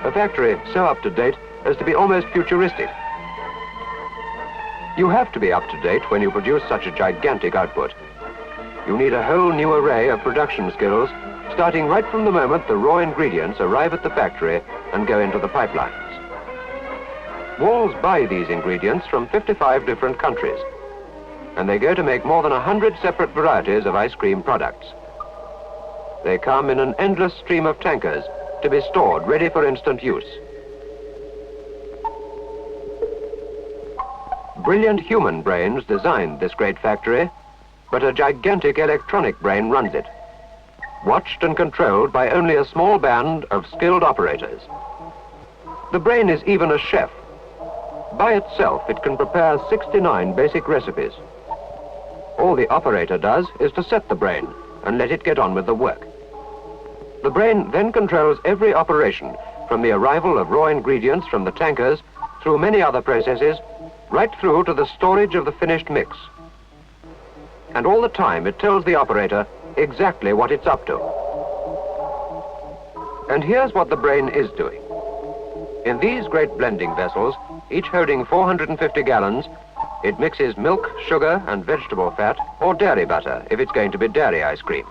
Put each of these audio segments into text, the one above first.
a factory so up to date as to be almost futuristic. You have to be up to date when you produce such a gigantic output. You need a whole new array of production skills, starting right from the moment the raw ingredients arrive at the factory and go into the pipelines. Walls buy these ingredients from 55 different countries, and they go to make more than 100 separate varieties of ice cream products. They come in an endless stream of tankers to be stored ready for instant use. Brilliant human brains designed this great factory, but a gigantic electronic brain runs it, watched and controlled by only a small band of skilled operators. The brain is even a chef. By itself, it can prepare 69 basic recipes. All the operator does is to set the brain and let it get on with the work. The brain then controls every operation, from the arrival of raw ingredients from the tankers through many other processes, right through to the storage of the finished mix. And all the time it tells the operator exactly what it's up to. And here's what the brain is doing. In these great blending vessels, each holding 450 gallons, it mixes milk, sugar and vegetable fat, or dairy butter if it's going to be dairy ice cream.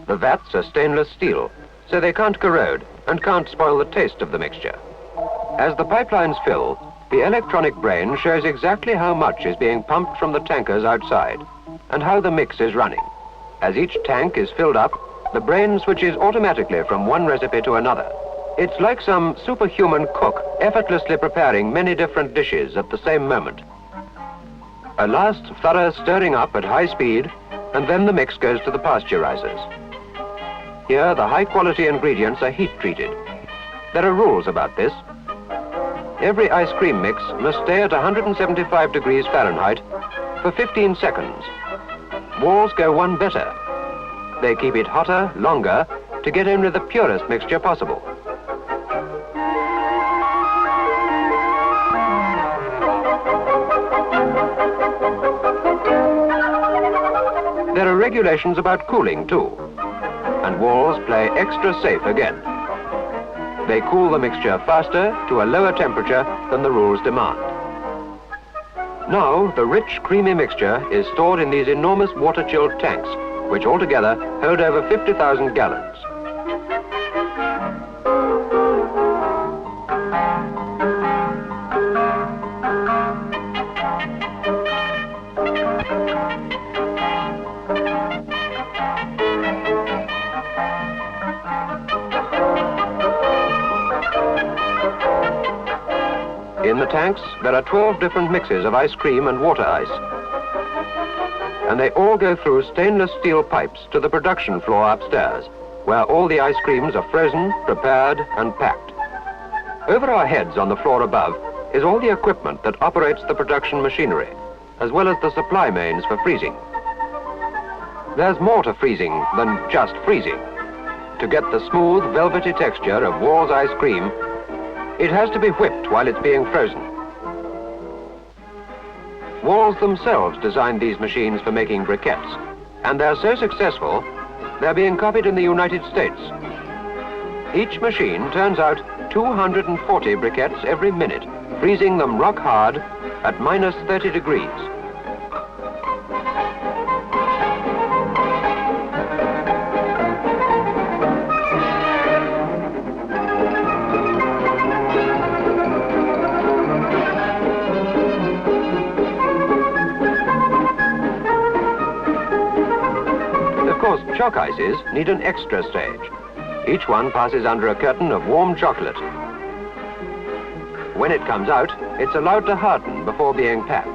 The vats are stainless steel, so they can't corrode and can't spoil the taste of the mixture. As the pipelines fill, the electronic brain shows exactly how much is being pumped from the tankers outside and how the mix is running. As each tank is filled up, the brain switches automatically from one recipe to another. It's like some superhuman cook effortlessly preparing many different dishes at the same moment. A last thorough stirring up at high speed, and then the mix goes to the pasteurizers. Here, the high-quality ingredients are heat-treated. There are rules about this. Every ice cream mix must stay at 175 degrees Fahrenheit for 15 seconds. Walls go one better. They keep it hotter, longer, to get only the purest mixture possible. There are regulations about cooling, too, and Walls play extra safe again. They cool the mixture faster to a lower temperature than the rules demand. Now, the rich, creamy mixture is stored in these enormous water-chilled tanks, which altogether hold over 50,000 gallons. In the tanks, there are 12 different mixes of ice cream and water ice. And they all go through stainless steel pipes to the production floor upstairs, where all the ice creams are frozen, prepared, and packed. Over our heads on the floor above is all the equipment that operates the production machinery, as well as the supply mains for freezing. There's more to freezing than just freezing. To get the smooth, velvety texture of Walls ice cream, it has to be whipped while it's being frozen. Walls themselves designed these machines for making briquettes, and they're so successful, they're being copied in the United States. Each machine turns out 240 briquettes every minute, freezing them rock hard at minus 30 degrees. Choc ices need an extra stage. Each one passes under a curtain of warm chocolate. When it comes out, it's allowed to harden before being packed.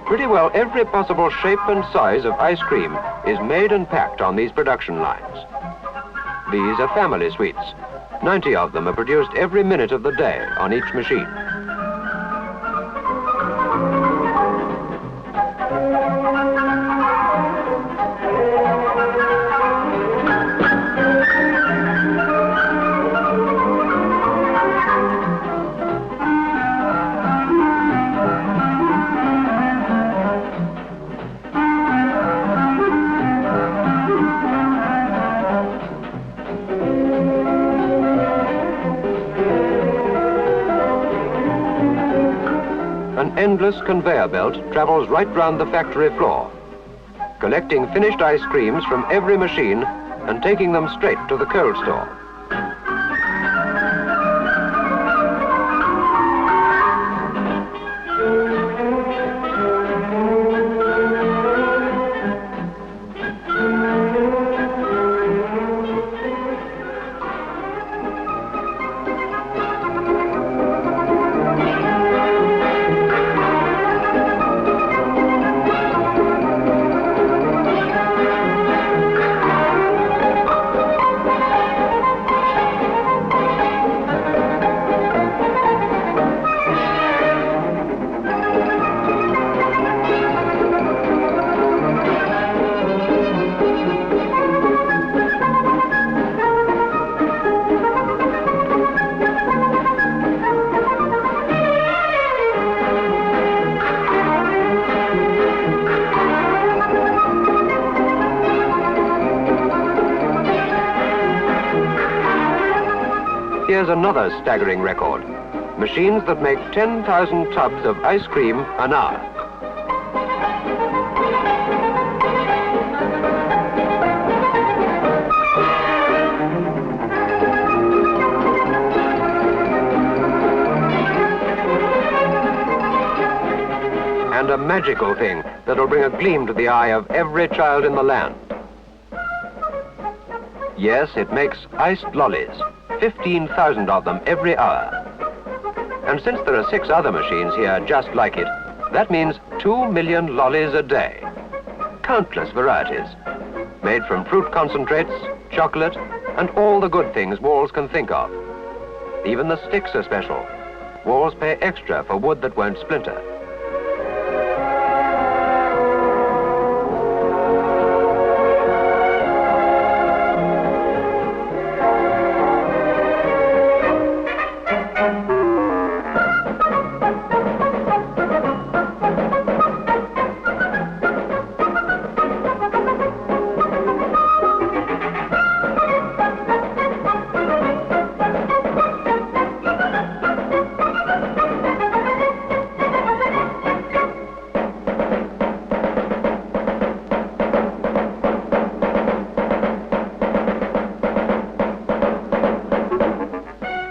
Pretty well every possible shape and size of ice cream is made and packed on these production lines. These are family sweets. 90 of them are produced every minute of the day on each machine. an endless conveyor belt travels right round the factory floor, collecting finished ice creams from every machine and taking them straight to the cold store. Here's another staggering record. Machines that make 10,000 tubs of ice cream an hour. And a magical thing that'll bring a gleam to the eye of every child in the land. Yes, it makes iced lollies. 15,000 of them every hour. And since there are 6 other machines here just like it, that means 2 million lollies a day. Countless varieties, made from fruit concentrates, chocolate, and all the good things Walls can think of. Even the sticks are special. Walls pay extra for wood that won't splinter.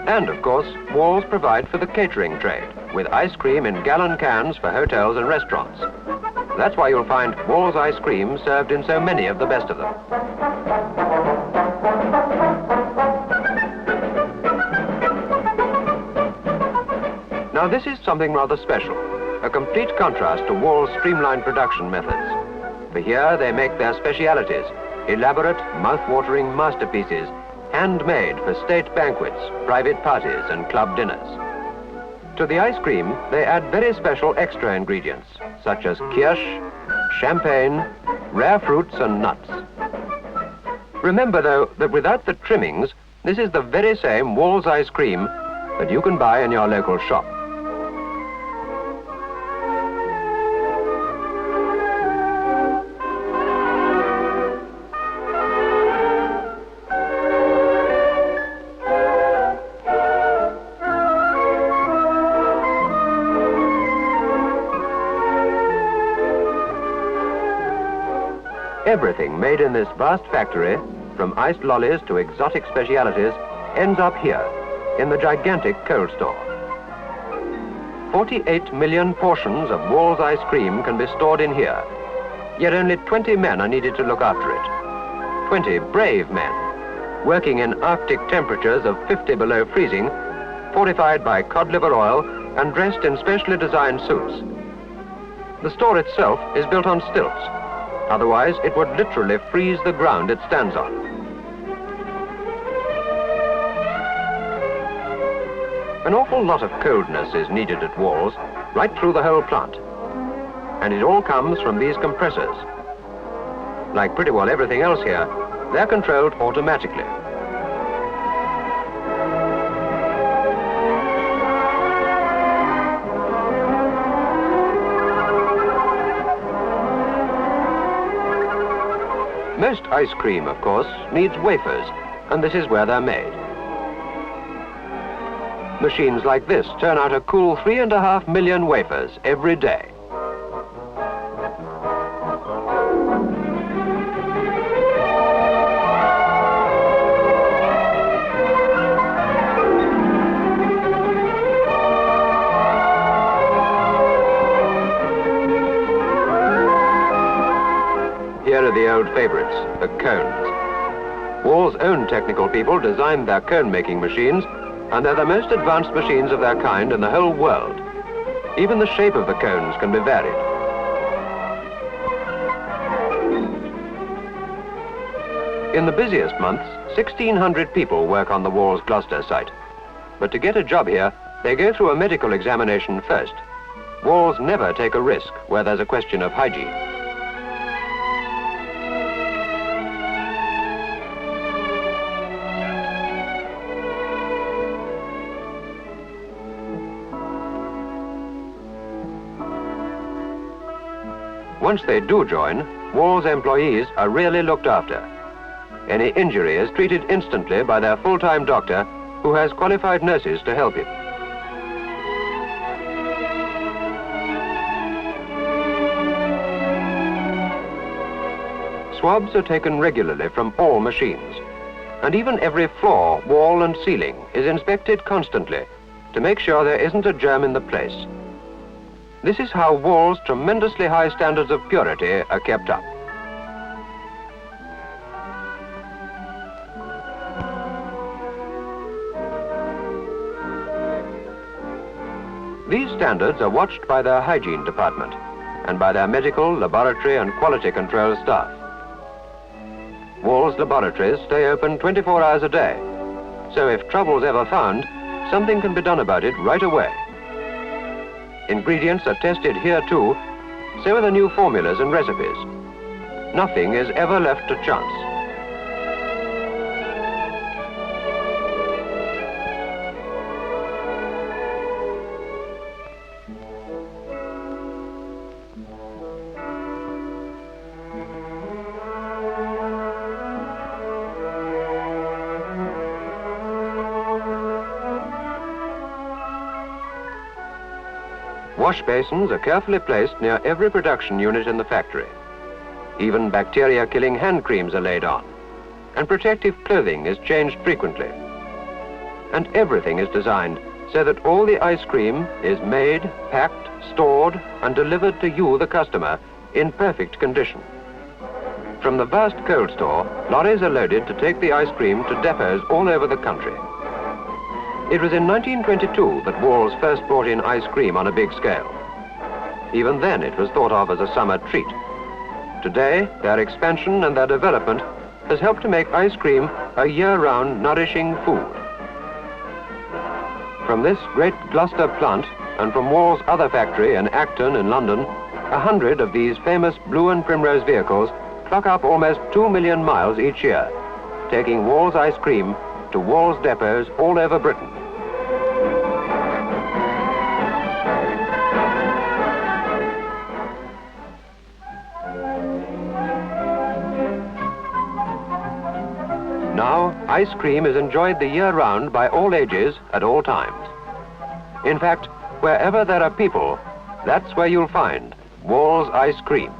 And, of course, Walls provide for the catering trade, with ice cream in gallon cans for hotels and restaurants. That's why you'll find Walls ice cream served in so many of the best of them. Now, this is something rather special, a complete contrast to Walls' streamlined production methods. For here, they make their specialities, elaborate, mouth-watering masterpieces, handmade for state banquets, private parties, and club dinners. To the ice cream, they add very special extra ingredients, such as kirsch, champagne, rare fruits, and nuts. Remember, though, that without the trimmings, this is the very same Walls ice cream that you can buy in your local shop. Everything made in this vast factory, from iced lollies to exotic specialities, ends up here, in the gigantic cold store. 48 million portions of Walls ice cream can be stored in here, yet only 20 men are needed to look after it. 20 brave men, working in Arctic temperatures of 50 below freezing, fortified by cod liver oil and dressed in specially designed suits. The store itself is built on stilts. Otherwise, it would literally freeze the ground it stands on. An awful lot of coldness is needed at Walls, right through the whole plant. And it all comes from these compressors. Like pretty well everything else here, they're controlled automatically. Most ice cream, of course, needs wafers, and this is where they're made. machines like this turn out a cool 3.5 million wafers every day. Here are the old favorites, the cones. Wall's own technical people designed their cone-making machines, and they're the most advanced machines of their kind in the whole world. Even the shape of the cones can be varied. In the busiest months, 1,600 people work on the Wall's Gloucester site. But to get a job here, they go through a medical examination first. Walls never take a risk where there's a question of hygiene. Once they do join, Wall's employees are really looked after. Any injury is treated instantly by their full-time doctor, who has qualified nurses to help him. Swabs are taken regularly from all machines, and even every floor, wall and ceiling is inspected constantly to make sure there isn't a germ in the place. This is how Wall's tremendously high standards of purity are kept up. These standards are watched by their hygiene department and by their medical, laboratory and quality control staff. Wall's laboratories stay open 24 hours a day, so if trouble's ever found, something can be done about it right away. Ingredients are tested here too, so are the new formulas and recipes. Nothing is ever left to chance. Wash basins are carefully placed near every production unit in the factory. Even bacteria-killing hand creams are laid on, and protective clothing is changed frequently. And everything is designed so that all the ice cream is made, packed, stored, and delivered to you, the customer, in perfect condition. From the vast cold store, lorries are loaded to take the ice cream to depots all over the country. It was in 1922 that Wall's first brought in ice cream on a big scale. Even then it was thought of as a summer treat. Today, their expansion and their development has helped to make ice cream a year-round nourishing food. From this great Gloucester plant and from Wall's other factory in Acton in London, 100 of these famous blue and primrose vehicles clock up almost 2 million miles each year, taking Wall's ice cream to Wall's depots all over Britain. Now, ice cream is enjoyed the year round by all ages at all times. In fact, wherever there are people, that's where you'll find Wall's ice cream.